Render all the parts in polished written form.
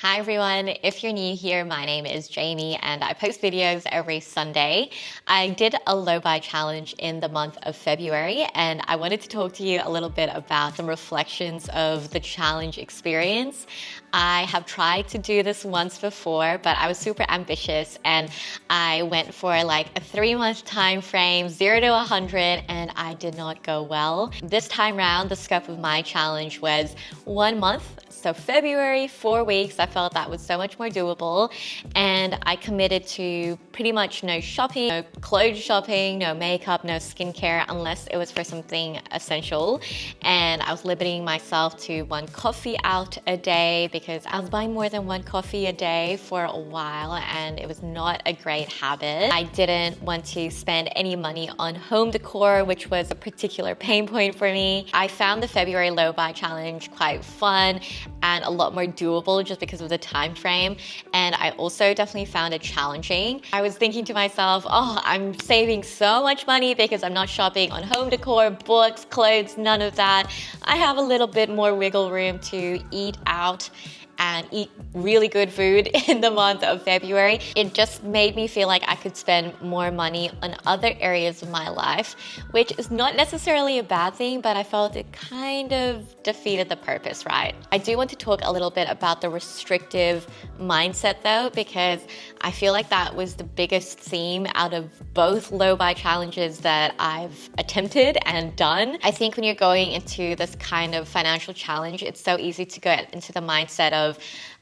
Hi everyone, if you're new here, my name is Jamie and I post videos every Sunday. I did a low buy challenge in the month of February and I wanted to talk to you a little bit about some reflections of the challenge experience. I have tried to do this once before, but I was super ambitious and I went for like a 3-month time frame, 0 to 100, and I did not go well. This time round, the scope of my challenge was 1 month. So February, 4 weeks, I felt that was so much more doable. And I committed to pretty much no shopping, no clothes shopping, no makeup, no skincare, unless it was for something essential. And I was limiting myself to 1 coffee out a day because I was buying more than 1 coffee a day for a while and it was not a great habit. I didn't want to spend any money on home decor, which was a particular pain point for me. I found the February low buy challenge quite fun and a lot more doable just because of the time frame. And I also definitely found it challenging. I was thinking to myself, oh, I'm saving so much money because I'm not shopping on home decor, books, clothes, none of that. I have a little bit more wiggle room to eat out and eat really good food in the month of February. It just made me feel like I could spend more money on other areas of my life, which is not necessarily a bad thing, but I felt it kind of defeated the purpose, right? I do want to talk a little bit about the restrictive mindset though, because I feel like that was the biggest theme out of both low buy challenges that I've attempted and done. I think when you're going into this kind of financial challenge, it's so easy to get into the mindset of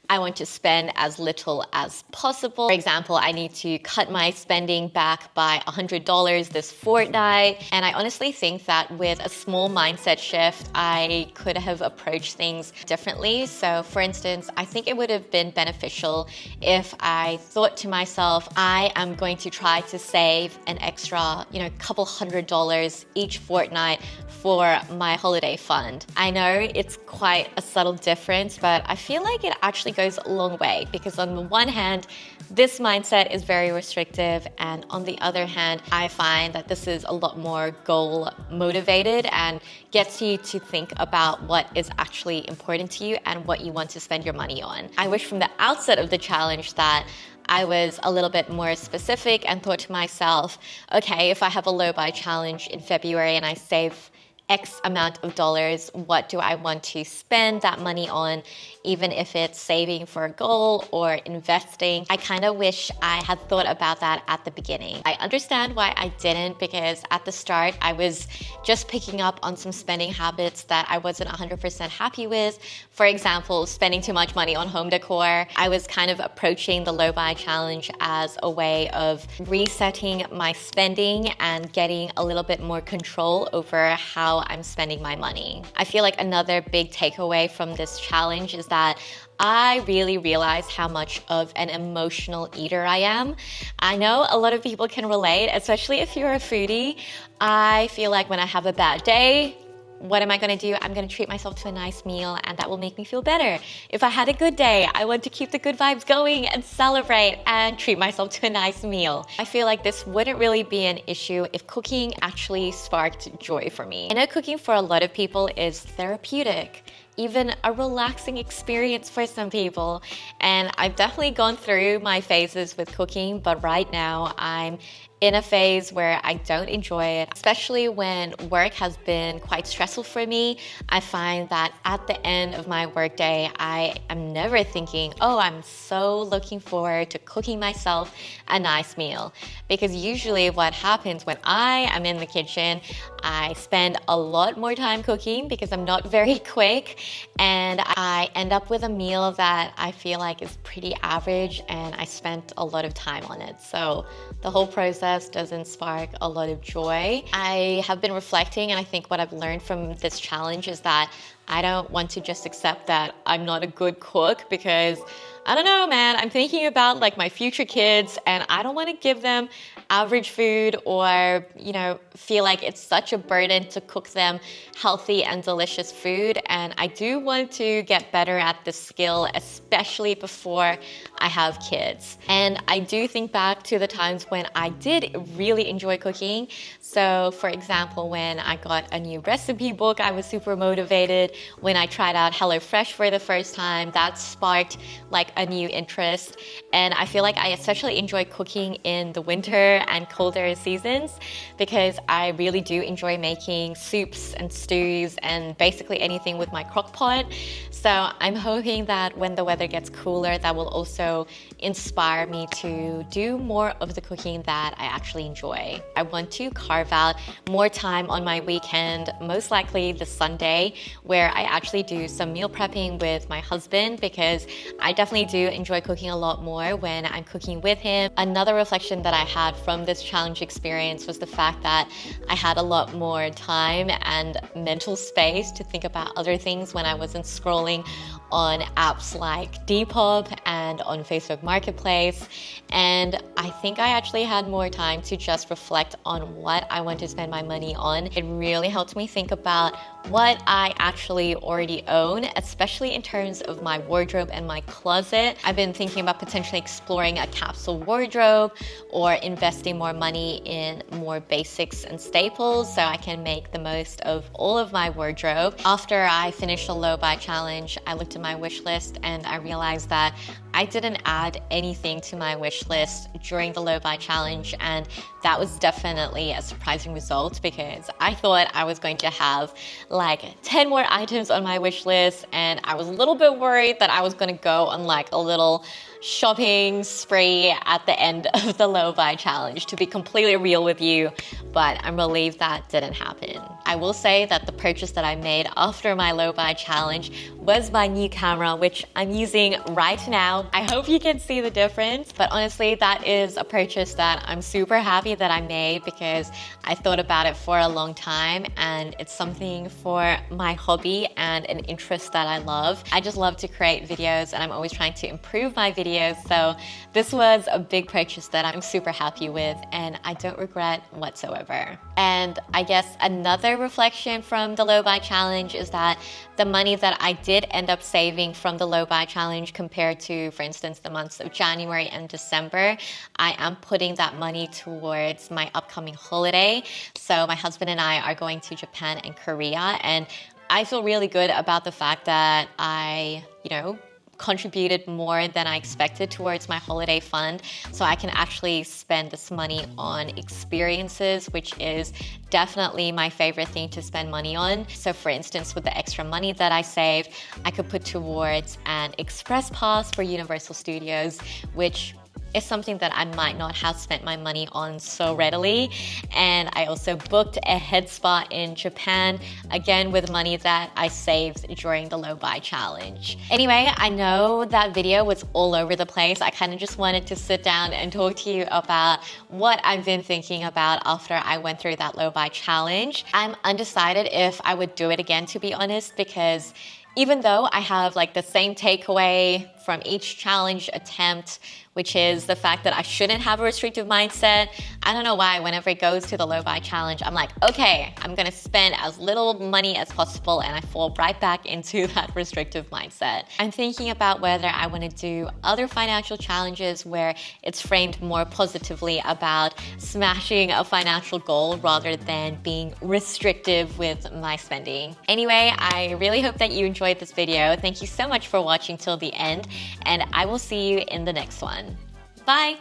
I want to spend as little as possible. For example, I need to cut my spending back by $100 this fortnight. And I honestly think that with a small mindset shift, I could have approached things differently. So for instance, I think it would have been beneficial if I thought to myself, I am going to try to save an extra, couple $100 each fortnight for my holiday fund. I know it's quite a subtle difference, but I feel like it actually goes a long way because on the one hand, this mindset is very restrictive, and on the other hand, I find that this is a lot more goal motivated and gets you to think about what is actually important to you and what you want to spend your money on. I wish from the outset of the challenge that I was a little bit more specific and thought to myself, okay, if I have a low buy challenge in February and I save X amount of dollars, what do I want to spend that money on, even if it's saving for a goal or investing. I kind of wish I had thought about that at the beginning. I understand why I didn't, because at the start I was just picking up on some spending habits that I wasn't 100% happy with. For example, spending too much money on home decor. I was kind of approaching the low buy challenge as a way of resetting my spending and getting a little bit more control over how I'm spending my money. I feel like another big takeaway from this challenge is that I really realized how much of an emotional eater I am. I know a lot of people can relate, especially if you're a foodie. I feel like when I have a bad day, what am I gonna do? I'm gonna treat myself to a nice meal and that will make me feel better. If I had a good day, I want to keep the good vibes going and celebrate and treat myself to a nice meal. I feel like this wouldn't really be an issue if cooking actually sparked joy for me. I know cooking for a lot of people is therapeutic, even a relaxing experience for some people. And I've definitely gone through my phases with cooking, but right now I'm in a phase where I don't enjoy it, especially when work has been quite stressful for me. I find that at the end of my workday, I am never thinking, oh, I'm so looking forward to cooking myself a nice meal. Because usually what happens when I am in the kitchen, I spend a lot more time cooking because I'm not very quick, and I end up with a meal that I feel like is pretty average and I spent a lot of time on it. So the whole process doesn't spark a lot of joy. I have been reflecting, and I think what I've learned from this challenge is that I don't want to just accept that I'm not a good cook, because I don't know, man, I'm thinking about like my future kids and I don't want to give them average food or, feel like it's such a burden to cook them healthy and delicious food. And I do want to get better at this skill, especially before I have kids. And I do think back to the times when I did really enjoy cooking. So for example, when I got a new recipe book, I was super motivated. When I tried out HelloFresh for the first time, that sparked like a new interest. And I feel like I especially enjoy cooking in the winter and colder seasons because I really do enjoy making soups and stews and basically anything with my crock pot. So I'm hoping that when the weather gets cooler, that will also inspire me to do more of the cooking that I actually enjoy. I want to carve out more time on my weekend, most likely the Sunday, where I actually do some meal prepping with my husband because I definitely do enjoy cooking a lot more when I'm cooking with him. Another reflection that I had from this challenge experience was the fact that I had a lot more time and mental space to think about other things when I wasn't scrolling on apps like Depop and on Facebook Marketplace. And I think I actually had more time to just reflect on what I want to spend my money on. It really helped me think about what I actually already own, especially in terms of my wardrobe and my closet. I've been thinking about potentially exploring a capsule wardrobe or investing more money in more basics and staples so I can make the most of all of my wardrobe. After I finished the low buy challenge, I looked at my wish list and I realized that I didn't add anything to my wish list during the low buy challenge, and that was definitely a surprising result because I thought I was going to have like 10 more items on my wish list, and I was a little bit worried that I was going to go on like a little shopping spree at the end of the low buy challenge, to be completely real with you, but I'm relieved that didn't happen. I will say that the purchase that I made after my low buy challenge was my new camera, which I'm using right now. I hope you can see the difference, but honestly, that is a purchase that I'm super happy that I made because I thought about it for a long time, and it's something for my hobby and an interest that I love. I just love to create videos and I'm always trying to improve my videos. So this was a big purchase that I'm super happy with and I don't regret whatsoever. And I guess another reflection from the low buy challenge is that the money that I did end up saving from the low buy challenge compared to, for instance, the months of January and December, I am putting that money towards my upcoming holiday. So my husband and I are going to Japan and Korea, and I feel really good about the fact that I, contributed more than I expected towards my holiday fund, so I can actually spend this money on experiences, which is definitely my favorite thing to spend money on. So for instance, with the extra money that I saved, I could put towards an express pass for Universal Studios, which is something that I might not have spent my money on so readily. And I also booked a head spa in Japan, again with money that I saved during the low buy challenge. Anyway, I know that video was all over the place. I kind of just wanted to sit down and talk to you about what I've been thinking about after I went through that low buy challenge. I'm undecided if I would do it again, to be honest, because even though I have like the same takeaway from each challenge attempt, which is the fact that I shouldn't have a restrictive mindset, I don't know why whenever it goes to the low buy challenge, I'm like, okay, I'm gonna spend as little money as possible, and I fall right back into that restrictive mindset. I'm thinking about whether I wanna do other financial challenges where it's framed more positively about smashing a financial goal rather than being restrictive with my spending. Anyway, I really hope that you enjoyed this video. Thank you so much for watching till the end, and I will see you in the next one. Bye!